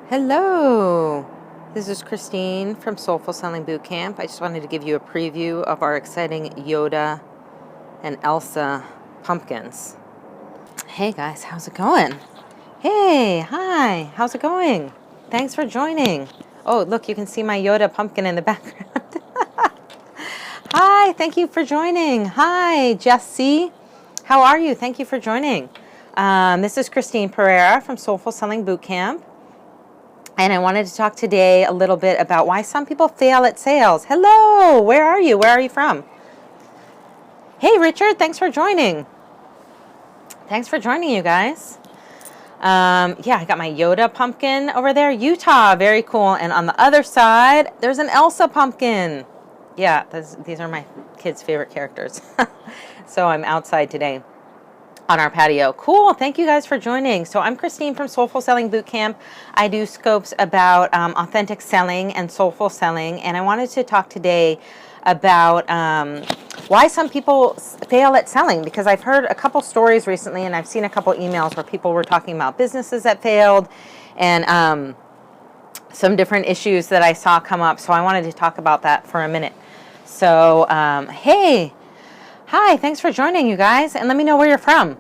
Hello, this is Christine from Soulful Selling Bootcamp. I just wanted to give you a preview of our exciting Yoda and Elsa pumpkins. Hey guys, how's it going? Hey, hi, how's it going? Thanks for joining. Oh, look, you can see my Yoda pumpkin in the background. Hi, thank you for joining. Hi, Jessie. How are you? Thank you for joining. This is Christine Pereira from Soulful Selling Bootcamp. And I wanted to talk today a little bit about why some people fail at sales. Hello, where are you? Where are you from? Hey, Richard, thanks for joining. Thanks for joining, you guys. Yeah, I got my Yoda pumpkin over there. Utah, very cool. And on the other side, there's an Elsa pumpkin. Yeah, these are my kids' favorite characters. So I'm outside today on our patio. Cool. Thank you guys for joining. So I'm Christine from Soulful Selling Bootcamp. I do scopes about authentic selling and soulful selling. And I wanted to talk today about why some people fail at selling, because I've heard a couple stories recently and I've seen a couple emails where people were talking about businesses that failed and some different issues that I saw come up. So I wanted to talk about that for a minute. So, hey. Hi, thanks for joining, you guys, and let me know where you're from.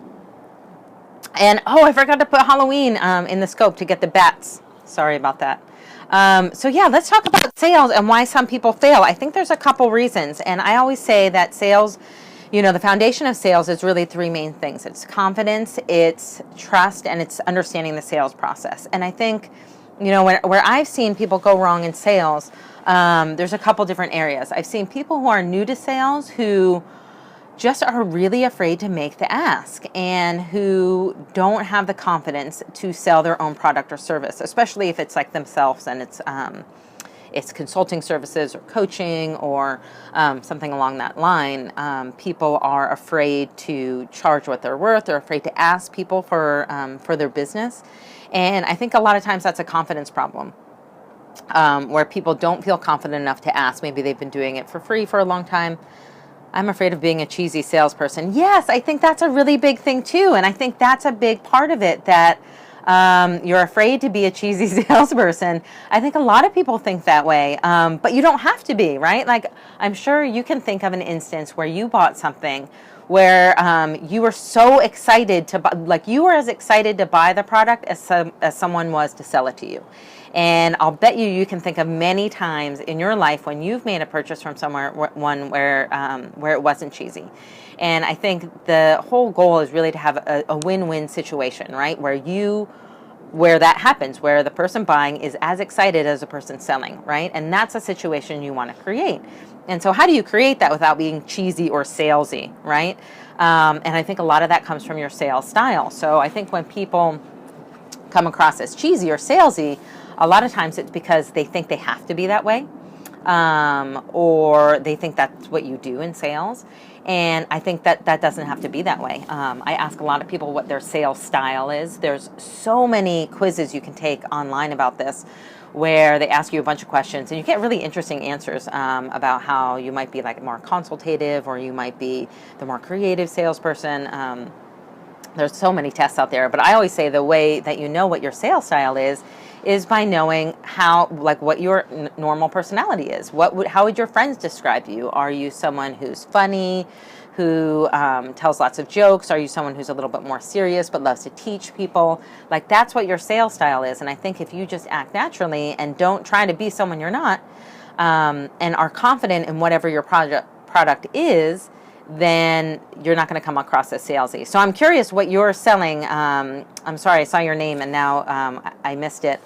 And, oh, I forgot to put Halloween in the scope to get the bats. Sorry about that. So, yeah, let's talk about sales and why some people fail. I think there's a couple reasons, and I always say that sales, you know, the foundation of sales is really three main things. It's confidence, it's trust, and it's understanding the sales process. And I think, you know, where I've seen people go wrong in sales, there's a couple different areas. I've seen people who are new to sales who just are really afraid to make the ask and who don't have the confidence to sell their own product or service, especially if it's like themselves and it's consulting services or coaching or something along that line. People are afraid to charge what they're worth. They're afraid to ask people for their business. And I think a lot of times that's a confidence problem. Where people don't feel confident enough to ask. Maybe they've been doing it for free for a long time. I'm afraid of being a cheesy salesperson. Yes, I think that's a really big thing too. And I think that's a big part of it, that you're afraid to be a cheesy salesperson. I think a lot of people think that way, but you don't have to be, right? Like, I'm sure you can think of an instance where you bought something where you were so excited to buy, like you were as excited to buy the product as someone was to sell it to you. And I'll bet you can think of many times in your life when you've made a purchase from someone where it wasn't cheesy. And I think the whole goal is really to have a win-win situation, right? Where that happens, where the person buying is as excited as the person selling, right? And that's a situation you want to create. And so how do you create that without being cheesy or salesy, right? And I think a lot of that comes from your sales style. So I think when people come across as cheesy or salesy, a lot of times it's because they think they have to be that way, or they think that's what you do in sales. And I think that doesn't have to be that way. I ask a lot of people what their sales style is. There's so many quizzes you can take online about this, where they ask you a bunch of questions and you get really interesting answers about how you might be like more consultative, or you might be the more creative salesperson. There's so many tests out there, but I always say the way that you know what your sales style is by knowing what your normal personality is. How would your friends describe you? Are you someone who's funny, who tells lots of jokes? Are you someone who's a little bit more serious but loves to teach people? Like, that's what your sales style is. And I think if you just act naturally and don't try to be someone you're not, and are confident in whatever your product is, then you're not going to come across as salesy. So I'm curious what you're selling. I'm sorry, I saw your name and now I missed it.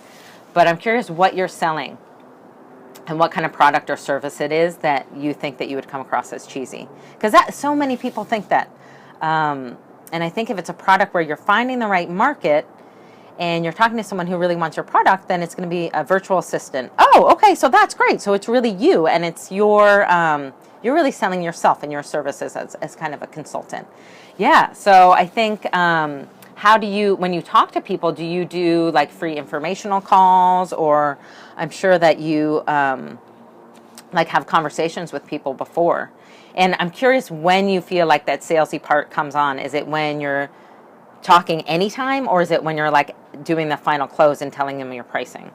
But I'm curious what you're selling and what kind of product or service it is that you think that you would come across as cheesy. Because so many people think that. And I think if it's a product where you're finding the right market and you're talking to someone who really wants your product, then it's going to be a virtual assistant. Oh, okay, so that's great. So it's really you, and it's you're really selling yourself and your services as kind of a consultant. Yeah, so I think, how do you, when you talk to people, do you do like free informational calls, or I'm sure that you like have conversations with people before? And I'm curious when you feel like that salesy part comes on. Is it when you're talking anytime, or is it when you're like doing the final close and telling them your pricing.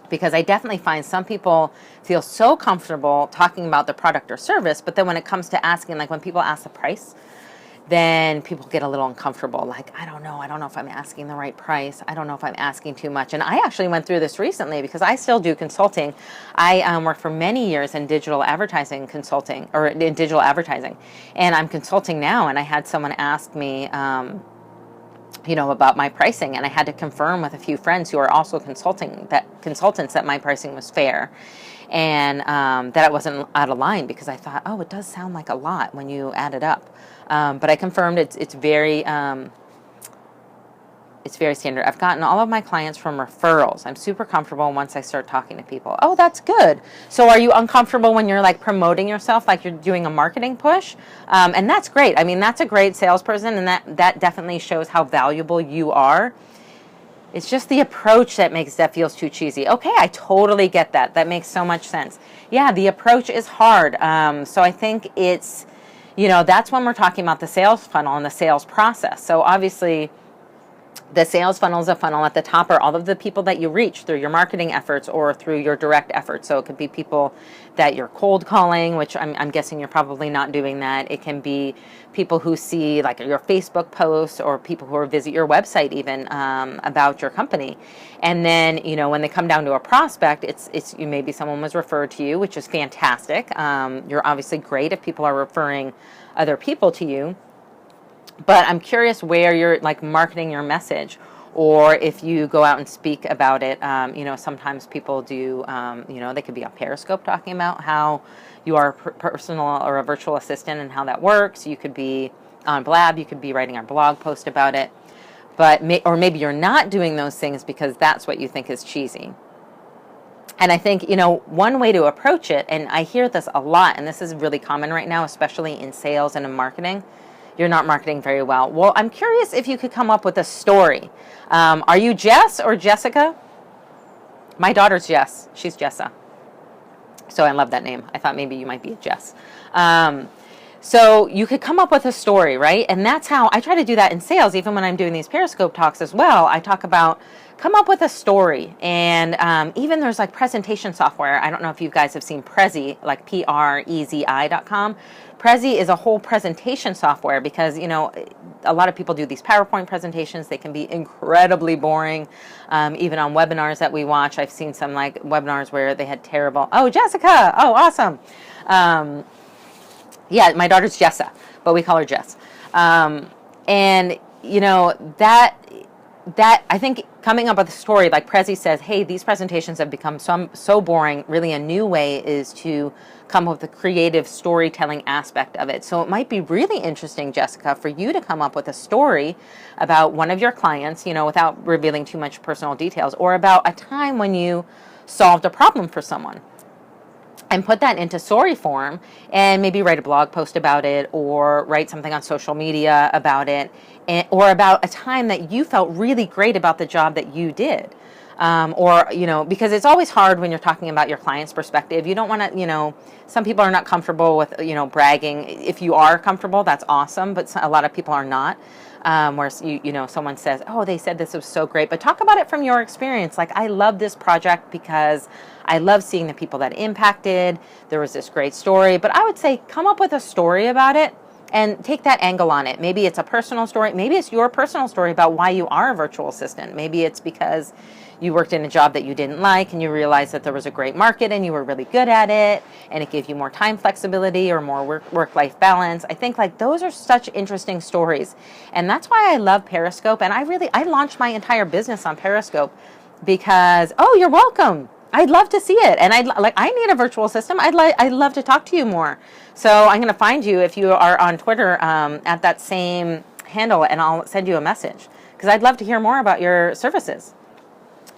Because I definitely find some people feel so comfortable talking about the product or service, but then when it comes to asking, like when people ask the price, then people get a little uncomfortable. Like, I don't know if I'm asking the right price. I don't know if I'm asking too much. And I actually went through this recently because I still do consulting. I worked for many years in digital advertising consulting, or in digital advertising. And I'm consulting now, and I had someone ask me, about my pricing, and I had to confirm with a few friends who are also consultants that my pricing was fair, and that it wasn't out of line, because I thought, oh, it does sound like a lot when you add it up, but I confirmed it's very standard. I've gotten all of my clients from referrals. I'm super comfortable once I start talking to people. Oh, that's good. So are you uncomfortable when you're like promoting yourself, like you're doing a marketing push? And that's great. I mean, that's a great salesperson, and that definitely shows how valuable you are. It's just the approach that feels too cheesy. Okay, I totally get that. That makes so much sense. Yeah, the approach is hard. So I think it's, that's when we're talking about the sales funnel and the sales process. So obviously, the sales funnel is a funnel. At the top are all of the people that you reach through your marketing efforts or through your direct efforts. So it could be people that you're cold calling, which I'm guessing you're probably not doing that. It can be people who see like your Facebook posts, or people who visit your website even about your company. And then, when they come down to a prospect, it's maybe someone was referred to you, which is fantastic. You're obviously great if people are referring other people to you. But I'm curious where you're like marketing your message, or if you go out and speak about it. Sometimes people do, they could be on Periscope talking about how you are a personal or a virtual assistant and how that works. You could be on Blab, you could be writing a blog post about it. Or maybe you're not doing those things because that's what you think is cheesy. And I think, one way to approach it, and I hear this a lot, and this is really common right now, especially in sales and in marketing. You're not marketing very well. Well, I'm curious if you could come up with a story. Are you Jess or Jessica? My daughter's Jess. She's Jessa. So I love that name. I thought maybe you might be a Jess. So you could come up with a story, right? And that's how I try to do that in sales. Even when I'm doing these Periscope talks as well, I talk about come up with a story. And even there's like presentation software. I don't know if you guys have seen Prezi, like Prezi.com. Prezi is a whole presentation software because, a lot of people do these PowerPoint presentations. They can be incredibly boring. Even on webinars that we watch, I've seen some like webinars where they had terrible, oh, Jessica, oh, awesome. Yeah, my daughter's Jessa, but we call her Jess. And, that I think coming up with a story, like Prezi says, hey, these presentations have become so boring. Really, a new way is to come up with the creative storytelling aspect of it. So it might be really interesting, Jessica, for you to come up with a story about one of your clients, without revealing too much personal details, or about a time when you solved a problem for someone. And put that into story form, and maybe write a blog post about it, or write something on social media about it, or about a time that you felt really great about the job that you did. Because it's always hard when you're talking about your client's perspective. You don't want to, some people are not comfortable with, bragging. If you are comfortable, that's awesome, but a lot of people are not. Where someone says, oh, they said this was so great, but talk about it from your experience. Like, I love this project because I love seeing the people that impacted. There was this great story, but I would say come up with a story about it and take that angle on it. Maybe it's a personal story. Maybe it's your personal story about why you are a virtual assistant. Maybe it's because you worked in a job that you didn't like and you realized that there was a great market and you were really good at it and it gave you more time flexibility or more work-life balance. I think like those are such interesting stories. And that's why I love Periscope. And I launched my entire business on Periscope because, oh, you're welcome. I'd love to see it. And I need a virtual assistant. I'd love to talk to you more. So I'm going to find you if you are on Twitter at that same handle, and I'll send you a message because I'd love to hear more about your services.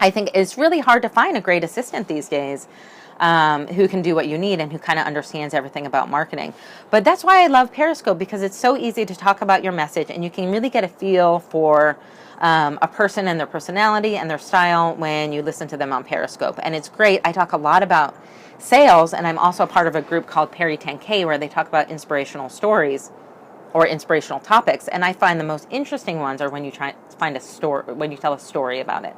I think it's really hard to find a great assistant these days who can do what you need and who kind of understands everything about marketing. But that's why I love Periscope, because it's so easy to talk about your message and you can really get a feel for a person and their personality and their style when you listen to them on Periscope. And it's great. I talk a lot about sales, and I'm also part of a group called Perry 10K where they talk about inspirational stories. or inspirational topics. And I find the most interesting ones are when you try to find a story, when you tell a story about it.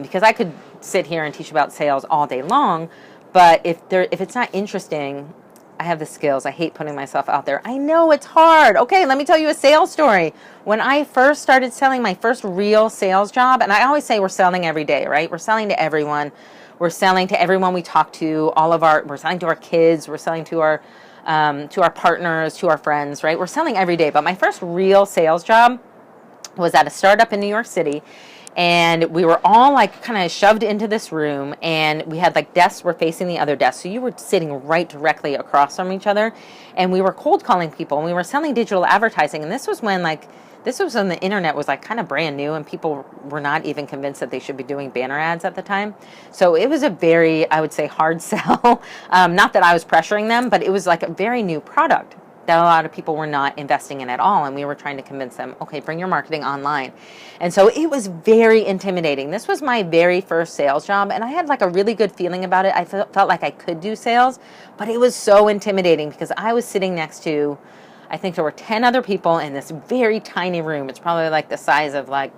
Because I could sit here and teach about sales all day long, but if it's not interesting, I have the skills. I hate putting myself out there. I know it's hard. Okay, let me tell you a sales story. When I first started selling, my first real sales job, and I always say we're selling every day, right? We're selling to everyone. We're selling to everyone we talk to, we're selling to our kids, we're selling to our partners, to our friends, right? We're selling every day. But my first real sales job was at a startup in New York City. And we were all like kind of shoved into this room, and we had like desks were facing the other desks. So you were sitting right directly across from each other, and we were cold calling people, and we were selling digital advertising. And this was when the internet was like kind of brand new, and people were not even convinced that they should be doing banner ads at the time. So it was a very, I would say, hard sell. Not that I was pressuring them, but it was like a very new product that a lot of people were not investing in at all. And we were trying to convince them, okay, bring your marketing online. And so it was very intimidating. This was my very first sales job, and I had like a really good feeling about it. I felt like I could do sales, but it was so intimidating because I was sitting next to, I think there were 10 other people in this very tiny room. It's probably like the size of like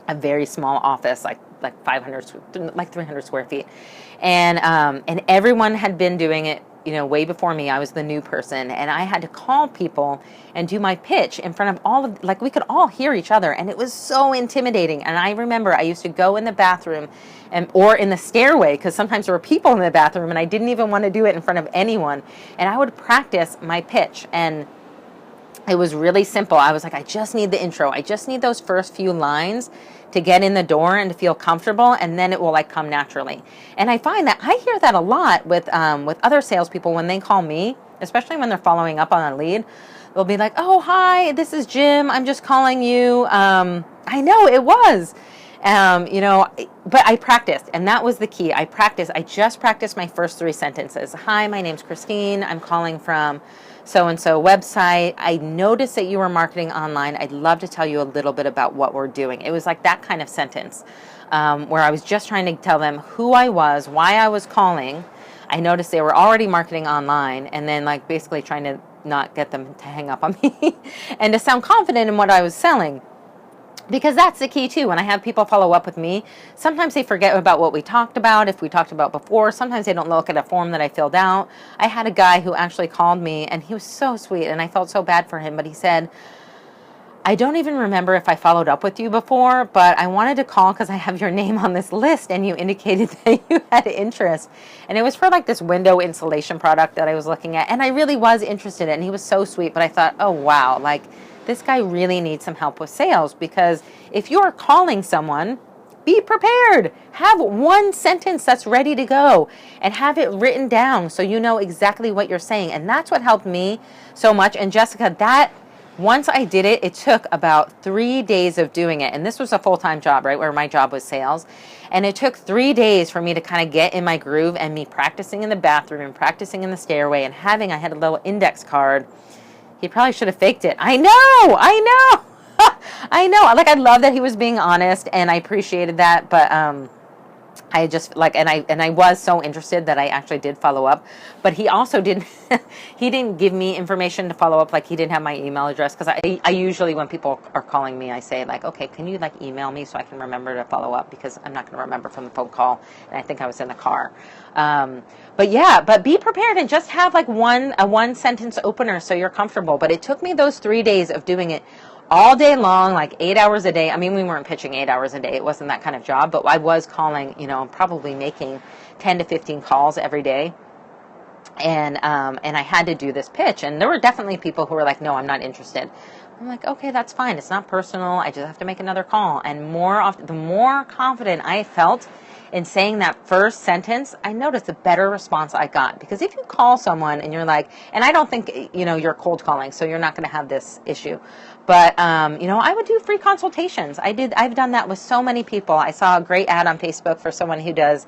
a very small office, like 300 square feet. And everyone had been doing it, way before me. I was the new person, and I had to call people and do my pitch in front of we could all hear each other, and it was so intimidating. And I remember I used to go in the bathroom or in the stairway, because sometimes there were people in the bathroom, and I didn't even want to do it in front of anyone. And I would practice my pitch, and it was really simple. I was like, I just need the intro. I just need those first few lines to get in the door and to feel comfortable, and then it will like come naturally. And I find that I hear that a lot with other salespeople when they call me, especially when they're following up on a lead. They'll be like, "Oh, hi, this is Jim. I'm just calling you." I know it was, but I practiced, and that was the key. I just practiced my first 3 sentences. Hi, my name's Christine. I'm calling from so-and-so website. I noticed that you were marketing online. I'd love to tell you a little bit about what we're doing. It was like that kind of sentence where I was just trying to tell them who I was, why I was calling. I noticed they were already marketing online, and then like basically trying to not get them to hang up on me and to sound confident in what I was selling. Because that's the key too. When I have people follow up with me, sometimes they forget about what we talked about, if we talked about before. Sometimes they don't look at a form that I filled out. I had a guy who actually called me, and he was so sweet, and I felt so bad for him, but he said, I don't even remember if I followed up with you before, but I wanted to call because I have your name on this list, and you indicated that you had interest. And it was for like this window insulation product that I was looking at, and I really was interested in it, and he was so sweet. But I thought, oh wow, like this guy really needs some help with sales, because if you're calling someone, be prepared. Have one sentence that's ready to go and have it written down so you know exactly what you're saying. And that's what helped me so much. And Jessica, once I did it, it took about 3 days of doing it. And this was a full-time job, right, where my job was sales. And it took 3 days for me to kind of get in my groove, and me practicing in the bathroom and practicing in the stairway, and I had a little index card. He probably should have faked it. I know. I know. Like, I love that he was being honest, and I appreciated that. But I just like, and I was so interested that I actually did follow up. But he also didn't. He didn't give me information to follow up. Like, he didn't have my email address, because I usually, when people are calling me, I say like, okay, can you like email me so I can remember to follow up, because I'm not going to remember from the phone call, and I think I was in the car. But be prepared and just have like a one sentence opener so you're comfortable. But it took me those 3 days of doing it all day long, like 8 hours a day. I mean, we weren't pitching 8 hours a day. It wasn't that kind of job, but I was calling, probably making 10 to 15 calls every day. And I had to do this pitch, and there were definitely people who were like, no, I'm not interested. I'm like, okay, that's fine. It's not personal. I just have to make another call. And the more confident I felt in saying that first sentence, I noticed the better response I got. Because if you call someone and you're like, and I don't think, you're cold calling, so you're not going to have this issue. But, I would do free consultations. I've done that with so many people. I saw a great ad on Facebook for someone who does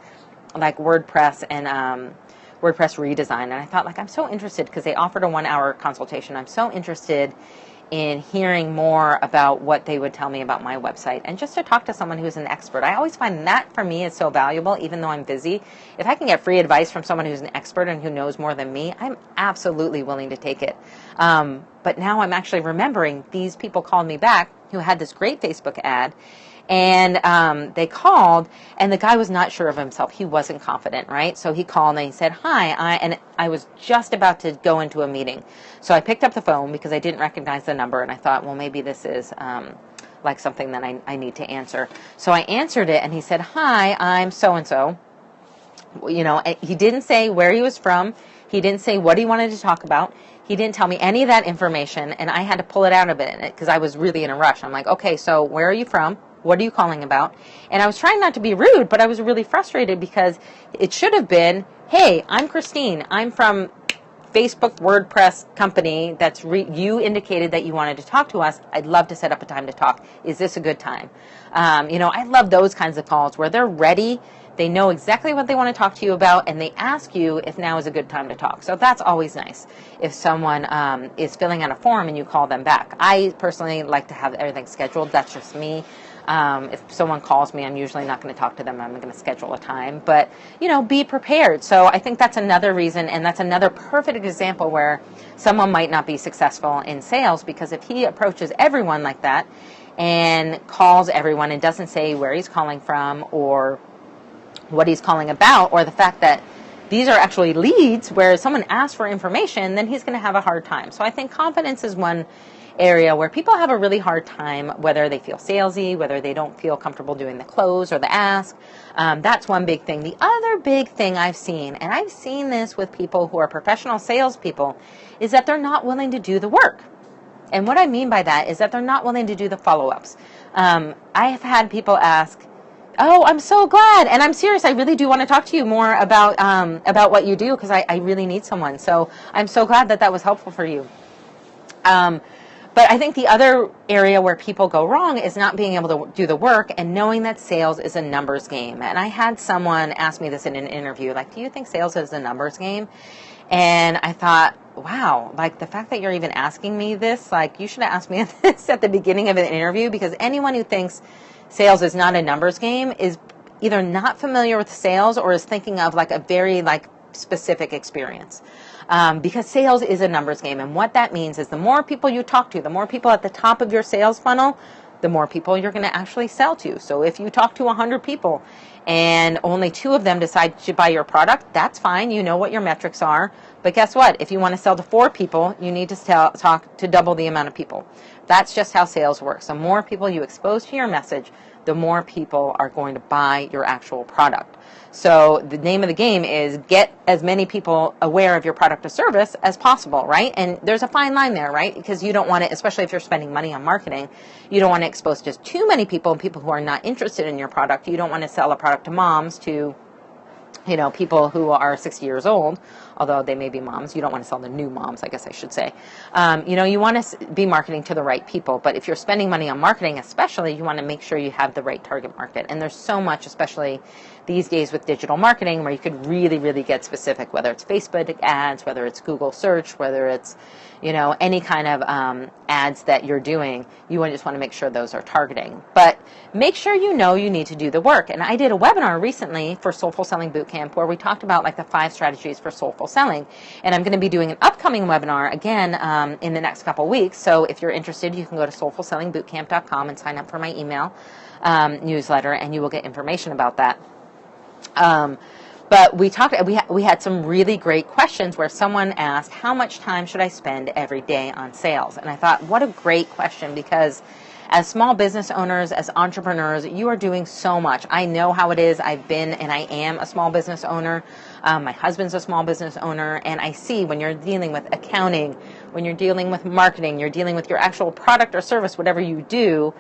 like WordPress and WordPress redesign. And I thought, like, I'm so interested, because they offered a 1-hour consultation. I'm so interested in hearing more about what they would tell me about my website, and just to talk to someone who's an expert. I always find that for me is so valuable, even though I'm busy. If I can get free advice from someone who's an expert and who knows more than me, I'm absolutely willing to take it. But now I'm actually remembering these people called me back who had this great Facebook ad, and they called, and the guy was not sure of himself. He wasn't confident, right? So he called and he said, hi, and I was just about to go into a meeting. So I picked up the phone because I didn't recognize the number, and I thought, well, maybe this is like something that I need to answer. So I answered it, and he said, hi, I'm so-and-so. You know, he didn't say where he was from. He didn't say what he wanted to talk about. He didn't tell me any of that information, and I had to pull it out of it because I was really in a rush. I'm like, okay, so where are you from? What are you calling about? And I was trying not to be rude, but I was really frustrated because it should have been, hey, I'm Christine. I'm from Facebook WordPress company that's you indicated that you wanted to talk to us. I'd love to set up a time to talk. Is this a good time? You know, I love those kinds of calls where they're ready. They know exactly what they want to talk to you about, and they ask you if now is a good time to talk. So that's always nice if someone is filling out a form and you call them back. I personally like to have everything scheduled. That's just me. If someone calls me, I'm usually not going to talk to them. I'm going to schedule a time. But, you know, be prepared. So I think that's another reason, and that's another perfect example where someone might not be successful in sales, because if he approaches everyone like that and calls everyone and doesn't say where he's calling from or what he's calling about, or the fact that these are actually leads where someone asks for information, then he's going to have a hard time. So I think confidence is one area where people have a really hard time, whether they feel salesy, whether they don't feel comfortable doing the close or the ask. That's one big thing. The other big thing I've seen, and I've seen this with people who are professional salespeople, is that they're not willing to do the work. And what I mean by that is that they're not willing to do the follow-ups. I have had people ask, oh, I'm so glad, and I'm serious, I really do want to talk to you more about what you do, because I really need someone. So I'm so glad that was helpful for you. But I think the other area where people go wrong is not being able to do the work and knowing that sales is a numbers game. And I had someone ask me this in an interview, like, do you think sales is a numbers game? And I thought, wow, like the fact that you're even asking me this, like you should have asked me this at the beginning of an interview, because anyone who thinks sales is not a numbers game is either not familiar with sales or is thinking of like a very like specific experience. Because sales is a numbers game, and what that means is the more people you talk to, the more people at the top of your sales funnel, the more people you're going to actually sell to. So if you talk to 100 people and only 2 of them decide to buy your product, that's fine. You know what your metrics are. But guess what? If you want to sell to 4 people, you need to talk to double the amount of people. That's just how sales works. The more people you expose to your message, the more people are going to buy your actual product. So the name of the game is get as many people aware of your product or service as possible, right? And there's a fine line there, right? Because you don't want to, especially if you're spending money on marketing, you don't want to expose just too many people and people who are not interested in your product. You don't want to sell a product to moms, to, you know, people who are 60 years old, although they may be moms. You don't want to sell to new moms, I guess I should say. You know, you want to be marketing to the right people. But if you're spending money on marketing, especially, you want to make sure you have the right target market. And there's so much, especially these days with digital marketing, where you could really, really get specific, whether it's Facebook ads, whether it's Google search, whether it's, you know, any kind of ads that you're doing. You just want to make sure those are targeting. But make sure you know you need to do the work. And I did a webinar recently for Soulful Selling Bootcamp where we talked about like the 5 strategies for soulful selling. And I'm going to be doing an upcoming webinar again in the next couple weeks. So if you're interested, you can go to soulfulsellingbootcamp.com and sign up for my email newsletter, and you will get information about that. But we had some really great questions where someone asked, how much time should I spend every day on sales? And I thought, what a great question, because as small business owners, as entrepreneurs, you are doing so much. I know how it is. I've been and I am a small business owner. My husband's a small business owner, and I see when you're dealing with accounting, when you're dealing with marketing, you're dealing with your actual product or service, whatever you do,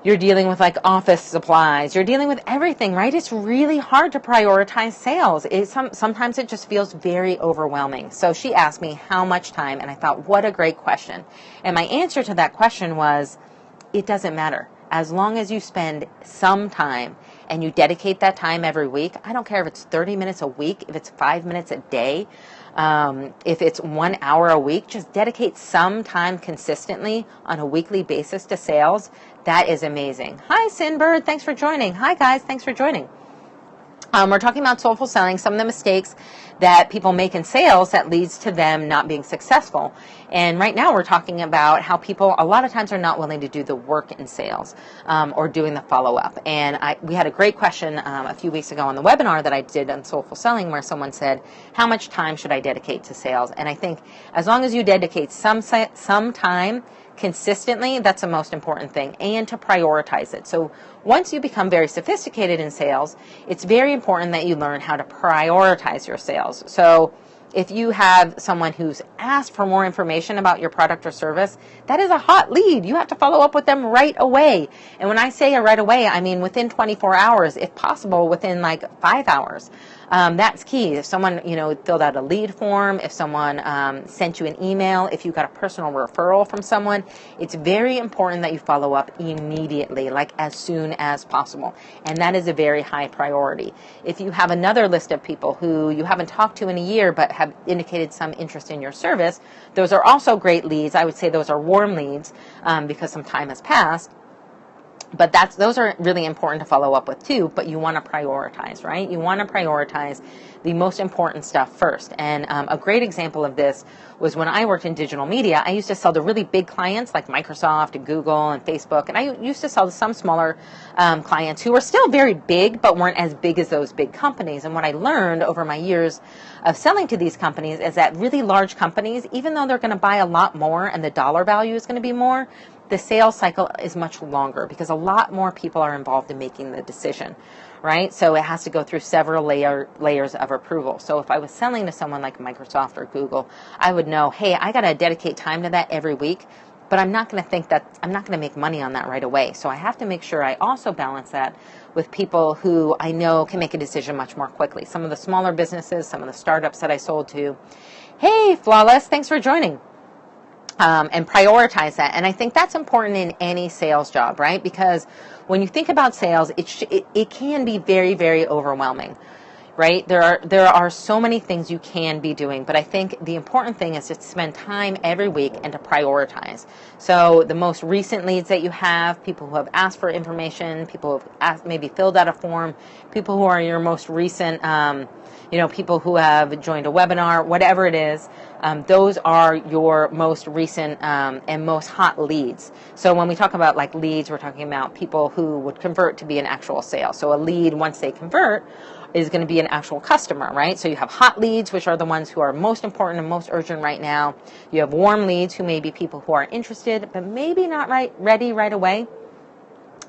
you're dealing with like office supplies, you're dealing with everything, right? It's really hard to prioritize sales. Sometimes it just feels very overwhelming. So she asked me how much time, and I thought, what a great question. And my answer to that question was, it doesn't matter. As long as you spend some time and you dedicate that time every week, I don't care if it's 30 minutes a week, if it's 5 minutes a day, If it's 1 hour a week, just dedicate some time consistently on a weekly basis to sales. That is amazing. Hi, Sinbird. Thanks for joining. Hi, guys. Thanks for joining. We're talking about soulful selling, some of the mistakes that people make in sales that leads to them not being successful. And right now we're talking about how people a lot of times are not willing to do the work in sales or doing the follow-up. And we had a great question a few weeks ago on the webinar that I did on soulful selling where someone said, how much time should I dedicate to sales? And I think as long as you dedicate some time consistently, that's the most important thing, and to prioritize it. So once you become very sophisticated in sales, it's very important that you learn how to prioritize your sales. So if you have someone who's asked for more information about your product or service, that is a hot lead. You have to follow up with them right away. And when I say right away, I mean within 24 hours, if possible, within like 5 hours. That's key. If someone, filled out a lead form, if someone sent you an email, if you got a personal referral from someone, it's very important that you follow up immediately, like as soon as possible. And that is a very high priority. If you have another list of people who you haven't talked to in a year but have indicated some interest in your service, those are also great leads. I would say those are warm leads because some time has passed. But those are really important to follow up with too, but you want to prioritize, right? You want to prioritize the most important stuff first. And a great example of this was when I worked in digital media. I used to sell to really big clients like Microsoft and Google and Facebook. And I used to sell to some smaller clients who were still very big, but weren't as big as those big companies. And what I learned over my years of selling to these companies is that really large companies, even though they're going to buy a lot more and the dollar value is going to be more, the sales cycle is much longer because a lot more people are involved in making the decision, right? So it has to go through several layers of approval. So if I was selling to someone like Microsoft or Google, I would know, hey, I got to dedicate time to that every week, but I'm not going to make money on that right away. So I have to make sure I also balance that with people who I know can make a decision much more quickly. Some of the smaller businesses, some of the startups that I sold to. Hey, Flawless, thanks for joining. And prioritize that. And I think that's important in any sales job, right? Because when you think about sales, it can be very, very overwhelming, right? There are so many things you can be doing, but I think the important thing is to spend time every week and to prioritize. So the most recent leads that you have, people who have asked for information, people who have maybe filled out a form, people who are your most recent, people who have joined a webinar, whatever it is, those are your most recent and most hot leads. So when we talk about like leads, we're talking about people who would convert to be an actual sale. So a lead, once they convert, is going to be an actual customer, right? So you have hot leads, which are the ones who are most important and most urgent right now. You have warm leads, who may be people who are interested, but maybe not ready right away.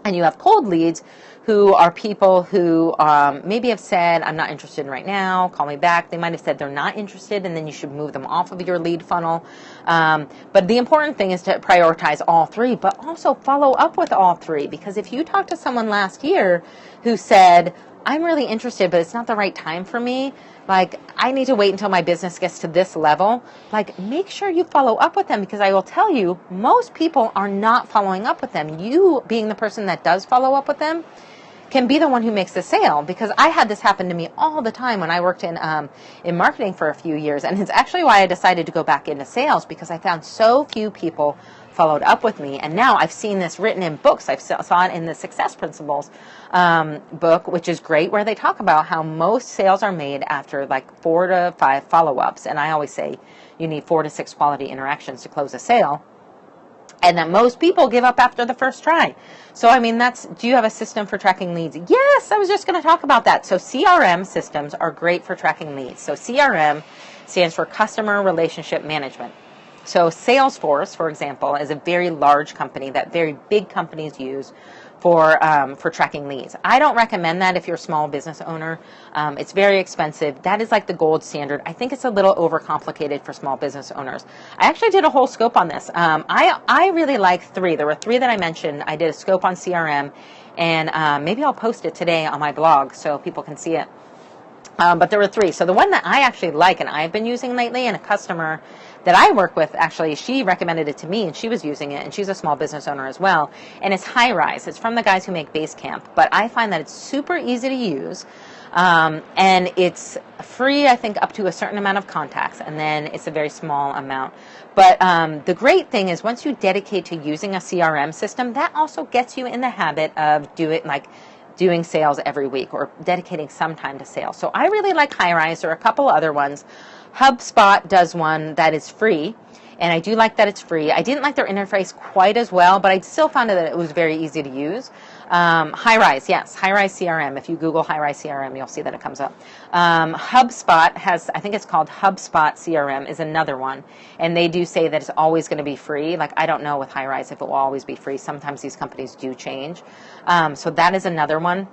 And you have cold leads, who are people who maybe have said, I'm not interested right now, call me back. They might have said they're not interested, and then you should move them off of your lead funnel. But the important thing is to prioritize all three, but also follow up with all three. Because if you talked to someone last year who said, I'm really interested, but it's not the right time for me, like I need to wait until my business gets to this level, like make sure you follow up with them, because I will tell you, most people are not following up with them. You being the person that does follow up with them can be the one who makes the sale, because I had this happen to me all the time when I worked in marketing for a few years. And it's actually why I decided to go back into sales, because I found so few people followed up with me. And now I've seen this written in books. I saw it in the Success Principles book, which is great, where they talk about how most sales are made after like 4 to 5 follow-ups. And I always say you need 4 to 6 quality interactions to close a sale. And that most people give up after the first try. So, I mean, do you have a system for tracking leads? Yes, I was just going to talk about that. So CRM systems are great for tracking leads. So CRM stands for Customer Relationship Management. So Salesforce, for example, is a very large company that very big companies use for tracking leads. I don't recommend that if you're a small business owner. It's very expensive. That is like the gold standard. I think it's a little overcomplicated for small business owners. I actually did a whole scope on this. I really like 3. There were 3 that I mentioned. I did a scope on CRM, and maybe I'll post it today on my blog so people can see it. But there were 3. So the one that I actually like and I've been using lately, and a customer that I work with, actually, she recommended it to me, and she was using it, and she's a small business owner as well, and it's High Rise. It's from the guys who make Basecamp, but I find that it's super easy to use. And it's free, I think, up to a certain amount of contacts, and then it's a very small amount. But the great thing is once you dedicate to using a CRM system, that also gets you in the habit of doing sales every week or dedicating some time to sales. So I really like HighRise. There are a couple other ones. HubSpot does one that is free, and I do like that it's free. I didn't like their interface quite as well, but I still found that it was very easy to use. HighRise, yes, HighRise CRM. If you Google HighRise CRM, you'll see that it comes up. HubSpot has, I think it's called HubSpot CRM is another one, and they do say that it's always going to be free. Like, I don't know with HighRise if it will always be free. Sometimes these companies do change. So that is another one.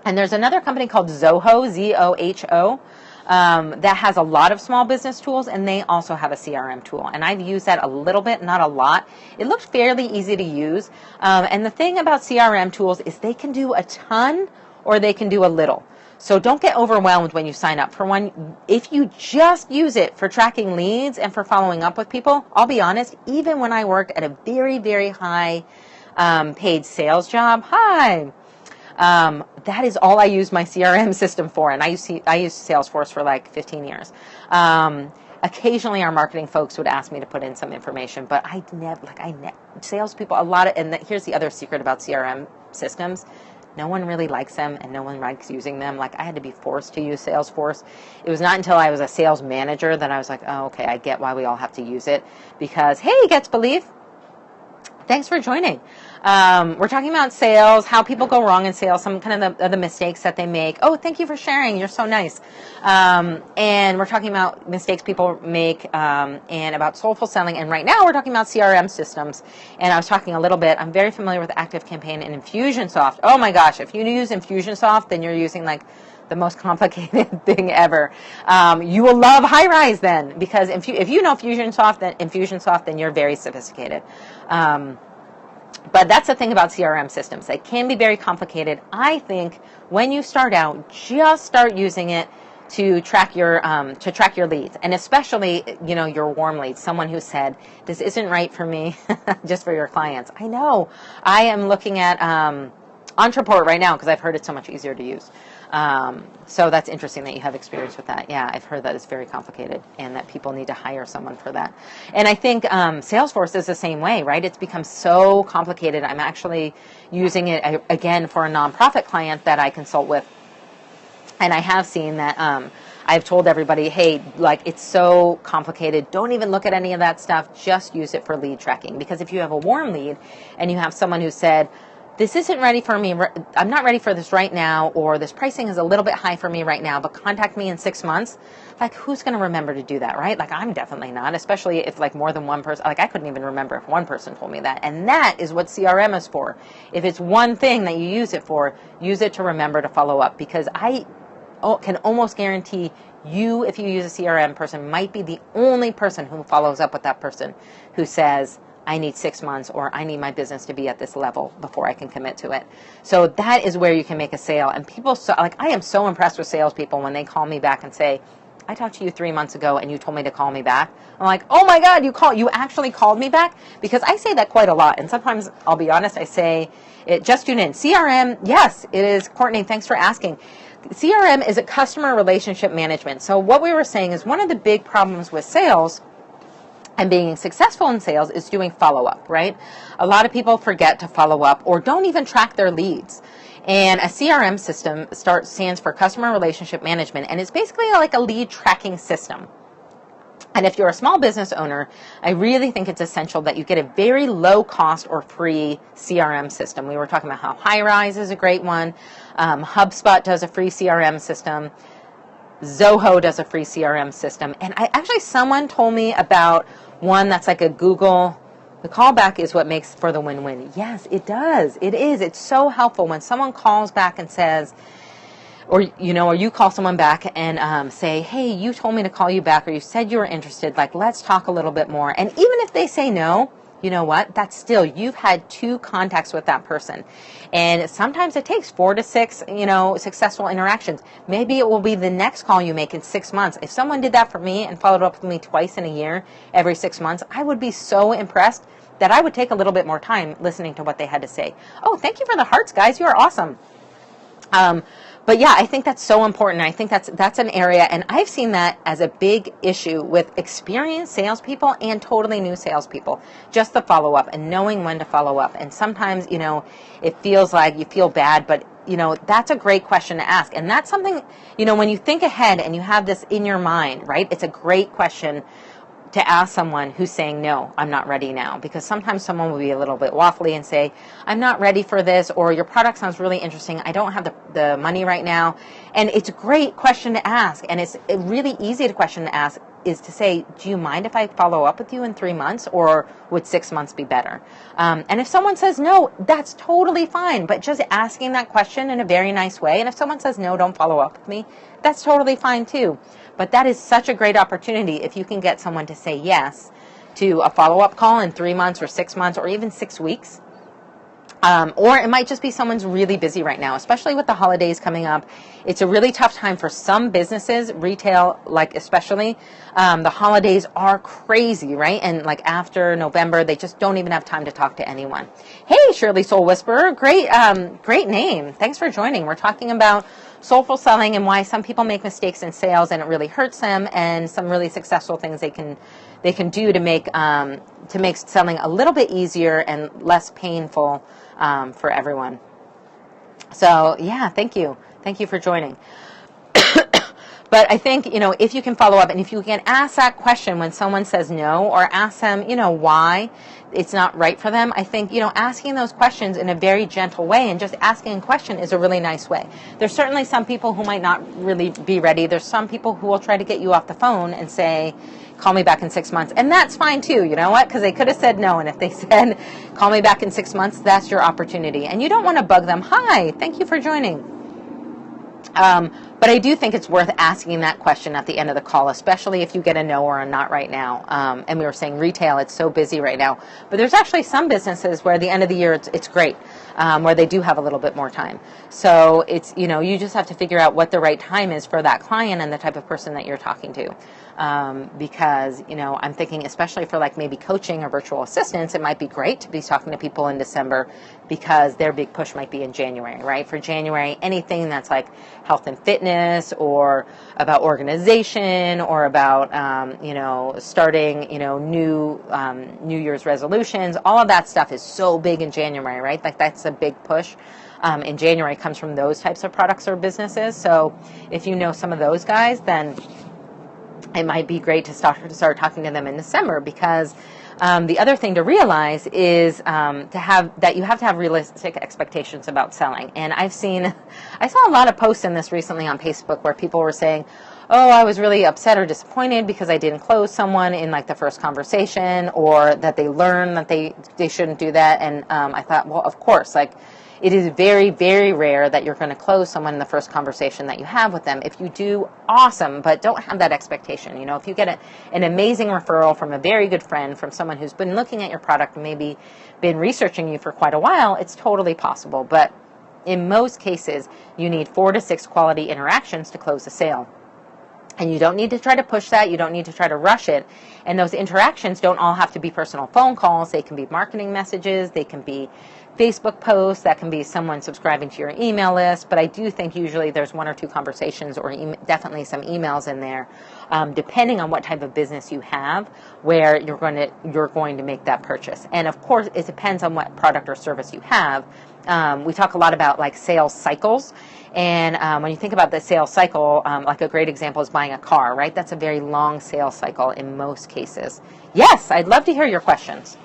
And there's another company called Zoho, Z-O-H-O. That has a lot of small business tools, and they also have a CRM tool. And I've used that a little bit, not a lot. It looks fairly easy to use. And the thing about CRM tools is they can do a ton or they can do a little. So don't get overwhelmed when you sign up for one. If you just use it for tracking leads and for following up with people, I'll be honest, even when I worked at a very, very high paid sales job, that is all I use my CRM system for, and I used Salesforce for like 15 years. Occasionally, our marketing folks would ask me to put in some information, but salespeople, here's the other secret about CRM systems. No one really likes them, and no one likes using them. Like, I had to be forced to use Salesforce. It was not until I was a sales manager that I was like, oh, okay, I get why we all have to use it, because, hey, Gets Belief, thanks for joining. We're talking about sales, how people go wrong in sales, some kind of the mistakes that they make. Oh, thank you for sharing. You're so nice. And we're talking about mistakes people make and about soulful selling. And right now we're talking about CRM systems. And I was talking a little bit. I'm very familiar with ActiveCampaign and Infusionsoft. Oh my gosh, if you use Infusionsoft, then you're using like the most complicated thing ever. You will love HighRise then, because if you know Infusionsoft, then you're very sophisticated. But that's the thing about CRM systems. They can be very complicated. I think when you start out, just start using it to track your leads, and especially, your warm leads. Someone who said, this isn't right for me, just for your clients. I know. I am looking at Entreport right now because I've heard it's so much easier to use. So that's interesting that you have experience with that. Yeah, I've heard that it's very complicated and that people need to hire someone for that. And I think Salesforce is the same way, right? It's become so complicated. I'm actually using it, again, for a nonprofit client that I consult with. And I have seen that I've told everybody, hey, it's so complicated. Don't even look at any of that stuff. Just use it for lead tracking. Because if you have a warm lead and you have someone who said, this isn't ready for me, I'm not ready for this right now, or this pricing is a little bit high for me right now, but contact me in 6 months. Who's going to remember to do that, right? I'm definitely not, especially if more than one person, I couldn't even remember if one person told me that. And that is what CRM is for. If it's one thing that you use it for, use it to remember to follow up, because I can almost guarantee you, if you use a CRM person, might be the only person who follows up with that person who says, I need 6 months, or I need my business to be at this level before I can commit to it. So that is where you can make a sale. And people, I am so impressed with salespeople when they call me back and say, I talked to you 3 months ago and you told me to call me back. I'm like, oh my God, you actually called me back? Because I say that quite a lot. And sometimes, I'll be honest, I say, it just tuned in. CRM, yes, it is. Courtney, thanks for asking. CRM is a customer relationship management. So what we were saying is one of the big problems with sales and being successful in sales is doing follow-up, right? A lot of people forget to follow up or don't even track their leads. And a CRM system stands for Customer Relationship Management, and it's basically like a lead tracking system. And if you're a small business owner, I really think it's essential that you get a very low cost or free CRM system. We were talking about how HighRise is a great one. HubSpot does a free CRM system. Zoho does a free CRM system. And someone told me about one that's like a Google. The callback is what makes for the win-win. Yes, it does. It is. It's so helpful when someone calls back and says, or you call someone back and say, hey, you told me to call you back, or you said you were interested. Let's talk a little bit more. And even if they say no, you know what? That's still, you've had 2 contacts with that person. And sometimes it takes 4 to 6, successful interactions. Maybe it will be the next call you make in 6 months. If someone did that for me and followed up with me twice in a year, every 6 months, I would be so impressed that I would take a little bit more time listening to what they had to say. Oh, thank you for the hearts, guys. You are awesome. But yeah, I think that's so important. I think that's an area, and I've seen that as a big issue with experienced salespeople and totally new salespeople. Just the follow up and knowing when to follow up. And sometimes, it feels like you feel bad, but that's a great question to ask. And that's something, when you think ahead and you have this in your mind, right? It's a great question to ask someone who's saying, no, I'm not ready now. Because sometimes someone will be a little bit waffly and say, I'm not ready for this, or your product sounds really interesting. I don't have the money right now. And it's a great question to ask. And it's a really easy question to ask is to say, do you mind if I follow up with you in 3 months, or would 6 months be better? And if someone says no, that's totally fine. But just asking that question in a very nice way. And if someone says no, don't follow up with me, that's totally fine too. But that is such a great opportunity if you can get someone to say yes to a follow-up call in 3 months or 6 months or even 6 weeks. Or it might just be someone's really busy right now, especially with the holidays coming up. It's a really tough time for some businesses, retail, like especially. The holidays are crazy, right? And like after November, they just don't even have time to talk to anyone. Hey, Shirley Soul Whisperer, great name. Thanks for joining. We're talking about soulful selling and why some people make mistakes in sales and it really hurts them, and some really successful things they can do to make selling a little bit easier and less painful for everyone. So yeah, thank you for joining. But I think, if you can follow up and if you can ask that question when someone says no, or ask them, why it's not right for them, I think, asking those questions in a very gentle way and just asking a question is a really nice way. There's certainly some people who might not really be ready. There's some people who will try to get you off the phone and say, call me back in 6 months. And that's fine too. You know what? Because they could have said no. And if they said, call me back in 6 months, that's your opportunity. And you don't want to bug them. Hi, thank you for joining. But I do think it's worth asking that question at the end of the call, especially if you get a no or a not right now. And we were saying retail, it's so busy right now. But there's actually some businesses where at the end of the year, it's great, where they do have a little bit more time. So it's, you just have to figure out what the right time is for that client and the type of person that you're talking to. Because, I'm thinking especially for like maybe coaching or virtual assistants, it might be great to be talking to people in December because their big push might be in January, right? For January, anything that's like health and fitness or about organization or about, starting, New Year's resolutions, all of that stuff is so big in January, right? Like that's a big push. In January comes from those types of products or businesses. So if you know some of those guys, then it might be great to start talking to them in December, because the other thing to realize is that you have to have realistic expectations about selling. And I saw a lot of posts in this recently on Facebook where people were saying, oh, I was really upset or disappointed because I didn't close someone in like the first conversation, or that they learned that they shouldn't do that. And I thought, well, of course, like, it is very, very rare that you're going to close someone in the first conversation that you have with them. If you do, awesome, but don't have that expectation. If you get an amazing referral from a very good friend, from someone who's been looking at your product and maybe been researching you for quite a while, it's totally possible. But in most cases, you need 4 to 6 quality interactions to close a sale. And you don't need to try to push that. You don't need to try to rush it. And those interactions don't all have to be personal phone calls. They can be marketing messages. They can be Facebook posts. That can be someone subscribing to your email list. But I do think usually there's 1 or 2 conversations, or definitely some emails in there, depending on what type of business you have, where you're going to make that purchase. And of course, it depends on what product or service you have. We talk a lot about like sales cycles. And when you think about the sales cycle, like a great example is buying a car, right? That's a very long sales cycle in most cases. Yes, I'd love to hear your questions.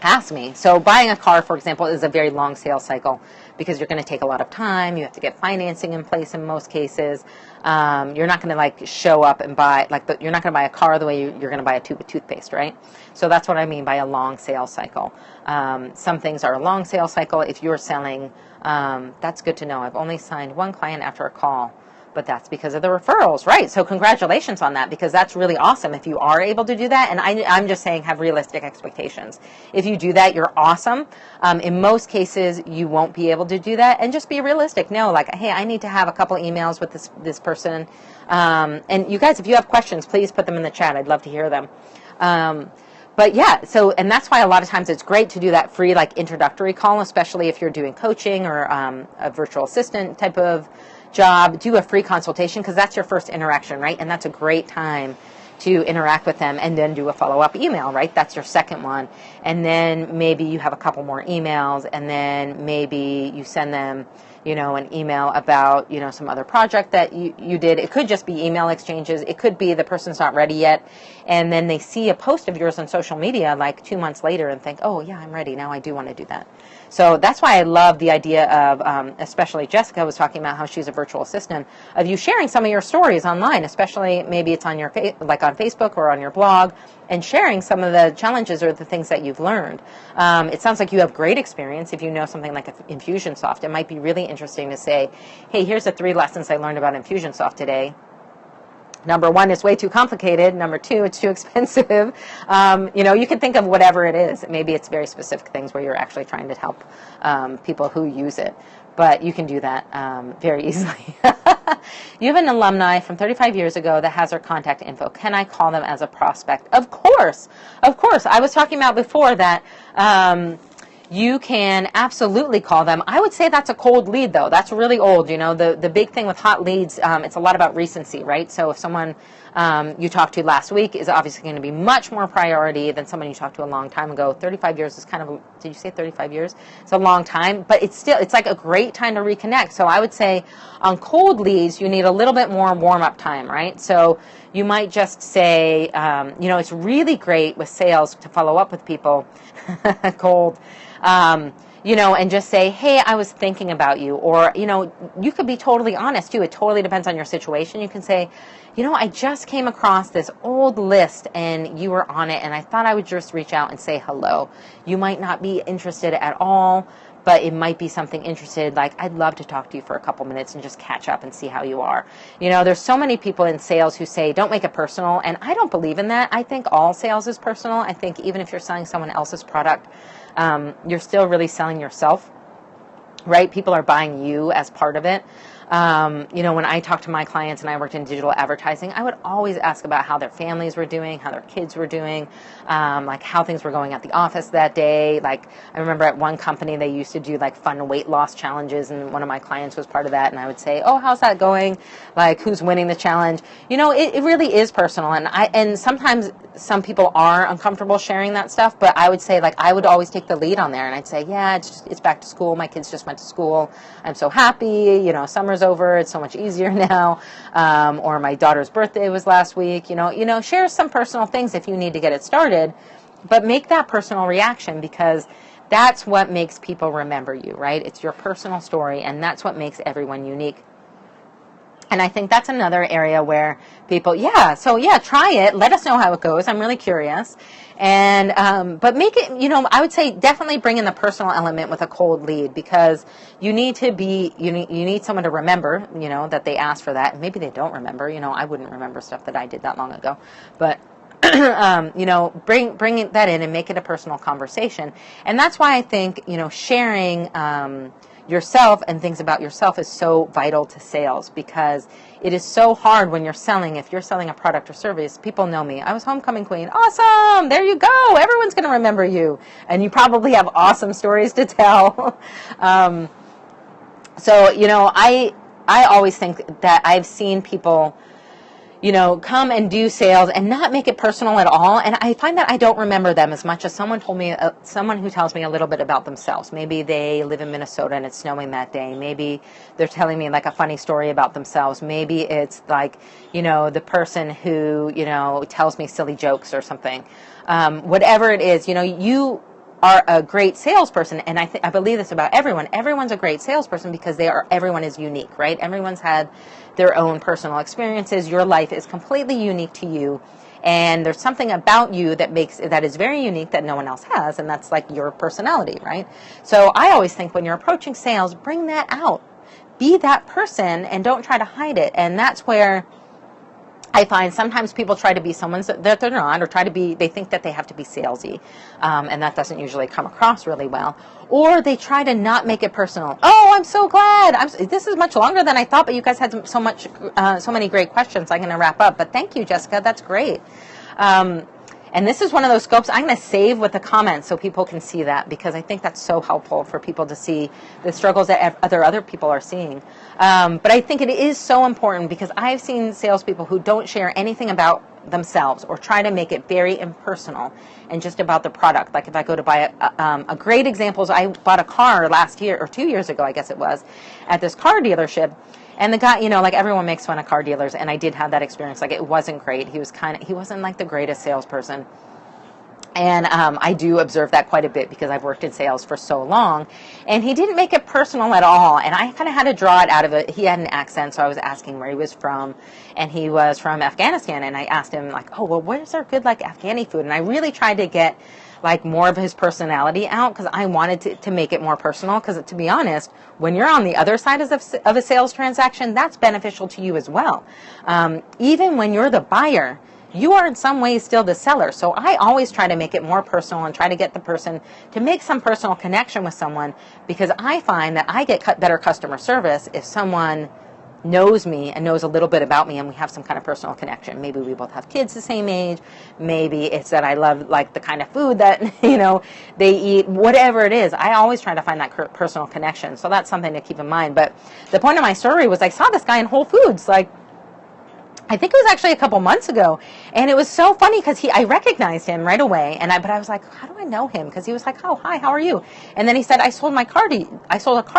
Ask me. So buying a car, for example, is a very long sales cycle because you're going to take a lot of time. You have to get financing in place in most cases. You're not going to like show up and buy, you're not going to buy a car the way you're going to buy a tube of toothpaste, right? So that's what I mean by a long sales cycle. Some things are a long sales cycle. If you're selling, that's good to know. I've only signed 1 client after a call, but that's because of the referrals, right? So congratulations on that, because that's really awesome if you are able to do that. And I'm just saying, have realistic expectations. If you do that, you're awesome. In most cases, you won't be able to do that, and just be realistic. No, like, hey, I need to have a couple emails with this person. And you guys, if you have questions, please put them in the chat. I'd love to hear them. but yeah, so, and that's why a lot of times it's great to do that free, like, introductory call, especially if you're doing coaching or a virtual assistant type of job. Do a free consultation, because that's your first interaction, right? And that's a great time to interact with them, and then do a follow-up email, right? That's your second one. And then maybe you have a couple more emails, and then maybe you send them, an email about, some other project that you did. It could just be email exchanges. It could be the person's not ready yet, and then they see a post of yours on social media like 2 months later and think, oh yeah, I'm ready. Now I do want to do that. So that's why I love the idea of, especially Jessica was talking about how she's a virtual assistant, of you sharing some of your stories online, especially maybe it's on your like on Facebook or on your blog, and sharing some of the challenges or the things that you've learned. It sounds like you have great experience. If you know something like Infusionsoft, it might be really interesting to say, hey, here's the 3 lessons I learned about Infusionsoft today. Number 1, it's way too complicated. Number 2, it's too expensive. You can think of whatever it is. Maybe it's very specific things where you're actually trying to help people who use it. But you can do that very easily. You have an alumni from 35 years ago that has our contact info. Can I call them as a prospect? Of course. Of course. I was talking about before that you can absolutely call them. I would say that's a cold lead, though. That's really old. The big thing with hot leads, it's a lot about recency, right? So if someone you talked to last week is obviously going to be much more priority than someone you talked to a long time ago. 35 years is kind of, did you say 35 years? It's a long time, but it's like a great time to reconnect. So I would say on cold leads, you need a little bit more warm-up time, right? So you might just say, it's really great with sales to follow up with people cold. And just say, hey, I was thinking about you. Or, you could be totally honest, too. It totally depends on your situation. You can say, I just came across this old list and you were on it, and I thought I would just reach out and say hello. You might not be interested at all, but it might be something interested, like, I'd love to talk to you for a couple minutes and just catch up and see how you are. There's so many people in sales who say, don't make it personal, and I don't believe in that. I think all sales is personal. I think even if you're selling someone else's product, you're still really selling yourself, right? People are buying you as part of it. When I talked to my clients and I worked in digital advertising, I would always ask about how their families were doing, how their kids were doing, like how things were going at the office that day. Like, I remember at one company, they used to do like fun weight loss challenges, and one of my clients was part of that. And I would say, oh, how's that going? Like, who's winning the challenge? It really is personal. And sometimes some people are uncomfortable sharing that stuff, but I would say, like, I would always take the lead on there. And I'd say, yeah, it's back to school. My kids just went to school. I'm so happy. Summer's over. It's so much easier now. Or my daughter's birthday was last week. Share some personal things if you need to get it started, but make that personal reaction, because that's what makes people remember you, right? It's your personal story, and that's what makes everyone unique. And I think that's another area where people, try it. Let us know how it goes. I'm really curious. And, but make it, I would say definitely bring in the personal element with a cold lead, because you need someone to remember, that they asked for that. And maybe they don't remember, I wouldn't remember stuff that I did that long ago, but bring that in and make it a personal conversation. And that's why I think, sharing, yourself and things about yourself is so vital to sales, because it is so hard when you're selling. If you're selling a product or service, people know me. I was homecoming queen. Awesome. There you go. Everyone's going to remember you. And you probably have awesome stories to tell. I always think that I've seen people, come and do sales and not make it personal at all. And I find that I don't remember them as much as someone who tells me a little bit about themselves. Maybe they live in Minnesota and it's snowing that day. Maybe they're telling me like a funny story about themselves. Maybe it's like, the person who, tells me silly jokes or something. Whatever it is, you are a great salesperson, and I believe this about everyone. Everyone's a great salesperson because everyone is unique, right? Everyone's had their own personal experiences. Your life is completely unique to you, and there's something about you that is very unique that no one else has, and that's like your personality, right? So I always think when you're approaching sales, bring that out. Be that person and don't try to hide it. And that's where I find sometimes people try to be someone that they're not, or they think that they have to be salesy, and that doesn't usually come across really well. Or they try to not make it personal. Oh, I'm so glad. This is much longer than I thought, but you guys had so many great questions. I'm going to wrap up, but thank you, Jessica. That's great. And this is one of those scopes I'm going to save with the comments so people can see that, because I think that's so helpful for people to see the struggles that other people are seeing. But I think it is so important, because I've seen salespeople who don't share anything about themselves or try to make it very impersonal and just about the product. Like if I go to buy a great example is I bought a car last year or 2 years ago, I guess it was, at this car dealership. And the guy, like everyone makes fun of car dealers, and I did have that experience. Like it wasn't great. He wasn't like the greatest salesperson. And I do observe that quite a bit because I've worked in sales for so long. And he didn't make it personal at all. And I kind of had to draw it out of it. He had an accent, so I was asking where he was from. And he was from Afghanistan. And I asked him, like, oh, well, where's there good, like, Afghani food? And I really tried to get, like, more of his personality out, because I wanted to make it more personal. Because, to be honest, when you're on the other side of a sales transaction, that's beneficial to you as well. Even when you're the buyer, you are in some ways still the seller. So I always try to make it more personal and try to get the person to make some personal connection with someone, because I find that I get better customer service if someone knows me and knows a little bit about me and we have some kind of personal connection. Maybe we both have kids the same age. Maybe it's that I love like the kind of food that, they eat, whatever it is. I always try to find that personal connection. So that's something to keep in mind. But the point of my story was I saw this guy in Whole Foods, like, I think it was actually a couple months ago, and it was so funny because I recognized him right away, but I was like, how do I know him? Because he was like, oh, hi, how are you? And then he said, I sold a car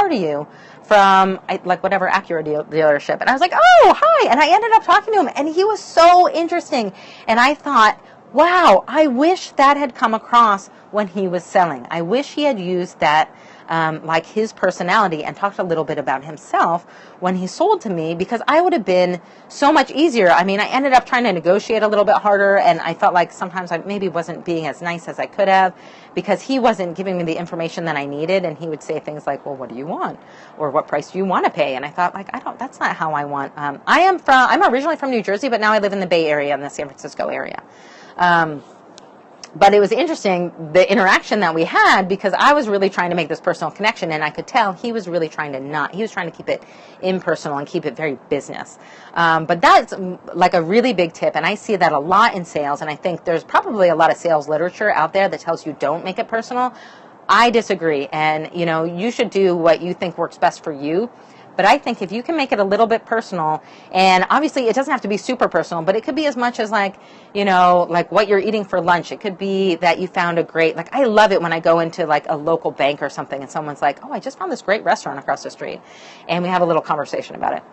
to you from like whatever Acura dealership, and I was like, oh, hi, and I ended up talking to him, and he was so interesting, and I thought, wow, I wish that had come across when he was selling. I wish he had used that. Like his personality, and talked a little bit about himself when he sold to me, because I would have been so much easier. I mean, I ended up trying to negotiate a little bit harder, and I felt like sometimes I maybe wasn't being as nice as I could have, because he wasn't giving me the information that I needed, and he would say things like, well, what do you want? Or what price do you want to pay? And I thought, like, that's not how I want. I'm originally from New Jersey, but now I live in the Bay Area, in the San Francisco area. But it was interesting, the interaction that we had, because I was really trying to make this personal connection, and I could tell he was really trying to keep it impersonal and keep it very business. But that's like a really big tip, and I see that a lot in sales, and I think there's probably a lot of sales literature out there that tells you don't make it personal. I disagree, and you should do what you think works best for you. But I think if you can make it a little bit personal, and obviously it doesn't have to be super personal, but it could be as much as like what you're eating for lunch. It could be that you found I love it when I go into like a local bank or something and someone's like, oh, I just found this great restaurant across the street. And we have a little conversation about it.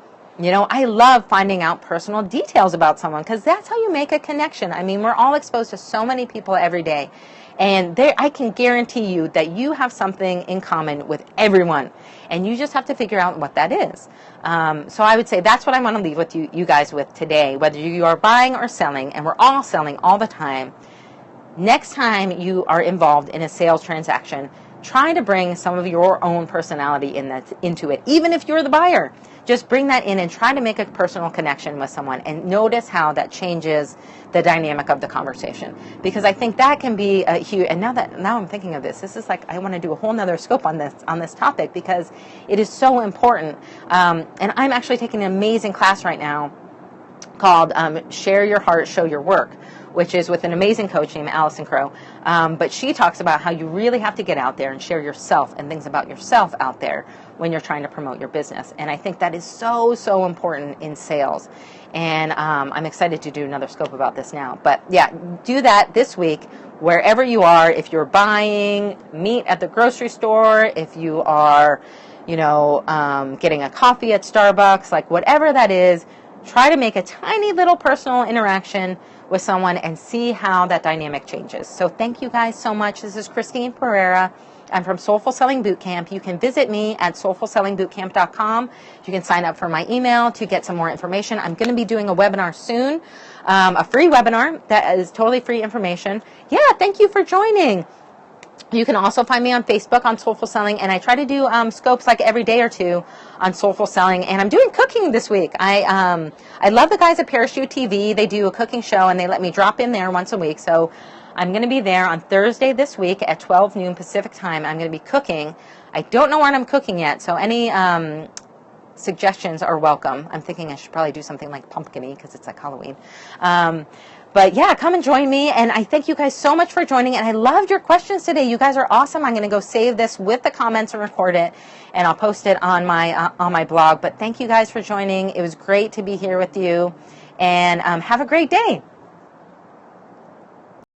I love finding out personal details about someone, because that's how you make a connection. I mean, we're all exposed to so many people every day. And I can guarantee you that you have something in common with everyone. And you just have to figure out what that is. So I would say that's what I want to leave with you guys with today. Whether you are buying or selling, and we're all selling all the time, next time you are involved in a sales transaction, try to bring some of your own personality into it. Even if you're the buyer, just bring that in and try to make a personal connection with someone, and notice how that changes the dynamic of the conversation. Because I think that can be a huge, and now I'm thinking of this is like, I want to do a whole nother scope on this topic, because it is so important. And I'm actually taking an amazing class right now called Share Your Heart, Show Your Work, which is with an amazing coach named Allison Crow. But she talks about how you really have to get out there and share yourself and things about yourself out there when you're trying to promote your business. And I think that is so, so important in sales. And I'm excited to do another scope about this now. But yeah, do that this week, wherever you are. If you're buying meat at the grocery store, if you are, getting a coffee at Starbucks, like whatever that is, try to make a tiny little personal interaction with someone and see how that dynamic changes. So thank you guys so much. This is Christine Pereira. I'm from Soulful Selling Bootcamp. You can visit me at soulfulsellingbootcamp.com. You can sign up for my email to get some more information. I'm going to be doing a webinar soon, a free webinar that is totally free information. Yeah, thank you for joining. You can also find me on Facebook on Soulful Selling, and I try to do scopes like every day or two on Soulful Selling, and I'm doing cooking this week. I love the guys at Parachute TV. They do a cooking show, and they let me drop in there once a week, so I'm going to be there on Thursday this week at 12 noon Pacific time. I'm going to be cooking. I don't know what I'm cooking yet, so any suggestions are welcome. I'm thinking I should probably do something like pumpkin-y because it's like Halloween. But yeah, come and join me. And I thank you guys so much for joining. And I loved your questions today. You guys are awesome. I'm going to go save this with the comments and record it, and I'll post it on my blog. But thank you guys for joining. It was great to be here with you, and have a great day.